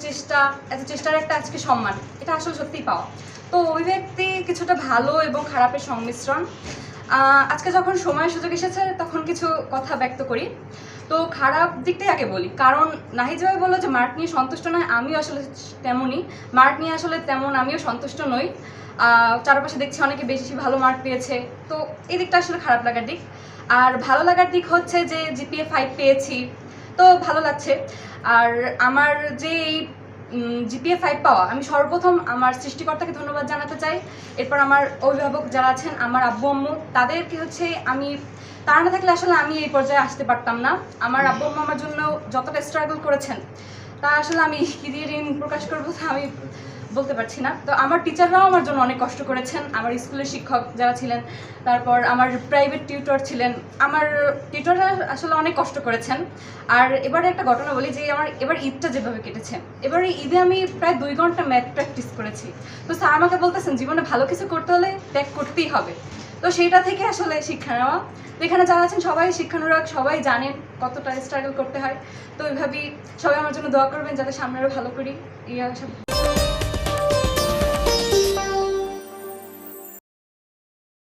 চেষ্টা, এত চেষ্টার একটা আজকে সম্মান, এটা আসলে সত্যিই পাওয়া। তো অভিব্যক্তি কিছুটা ভালো এবং খারাপের সংমিশ্রণ। আজকে যখন সময় সুযোগ এসেছে তখন কিছু কথা ব্যক্ত করি। তো খারাপ দিকটাই আগে বলি, কারণ নাহিদ ভাই বললো যে মার্ক নিয়ে সন্তুষ্ট নয়, আমিও আসলে তেমনই। মার্ক নিয়ে আসলে তেমন আমিও সন্তুষ্ট নই। চারপাশে দেখছি অনেকে বেশি ভালো মার্ক পেয়েছে, তো এই দিকটা আসলে খারাপ লাগার দিক। আর ভালো লাগার দিক হচ্ছে যে জিপিএ 5 পেয়েছি, তো ভালো লাগছে। আর আমার যে এই জিপিএ 5 পাওয়া, আমি সর্বপ্রথম আমার সৃষ্টিকর্তাকে ধন্যবাদ জানাতে চাই। এরপর আমার অভিভাবক যারা আছেন, আমার আব্বু আম্মু, তাদেরকে হচ্ছে আমি, তারা না থাকলে আসলে আমি এই পর্যায়ে আসতে পারতাম না। আমার আব্বু আম্মু আমার জন্য যতটা স্ট্রাগল করেছেন তা আসলে আমি কি দিয়ে ঋণ প্রকাশ করবো তা আমি বলতে পারছি না। তো আমার টিচাররাও আমার জন্য অনেক কষ্ট করেছেন, আমার স্কুলের শিক্ষক যারা ছিলেন, তারপর আমার প্রাইভেট টিউটর ছিলেন, আমার টিউটররা আসলে অনেক কষ্ট করেছেন। আর এবারে একটা ঘটনা বলি যে আমার এবার ঈদটা যেভাবে কেটেছে, এবারে ঈদে আমি প্রায় 2 ঘন্টা ম্যাথ প্র্যাকটিস করেছি। তো স্যার আমাকে বলতেছেন জীবনে ভালো কিছু করতে হলে ত্যাগ করতেই হবে। তো সেইটা থেকে আসলে শিক্ষা নেওয়া। তো এখানে যারা আছেন সবাই শিক্ষানুরাগ, সবাই জানেন কতটা স্ট্রাগল করতে হয়। তো এইভাবেই সবাই আমার জন্য দোয়া করবেন যাতে সামনে আরও ভালো করি, এই আশা।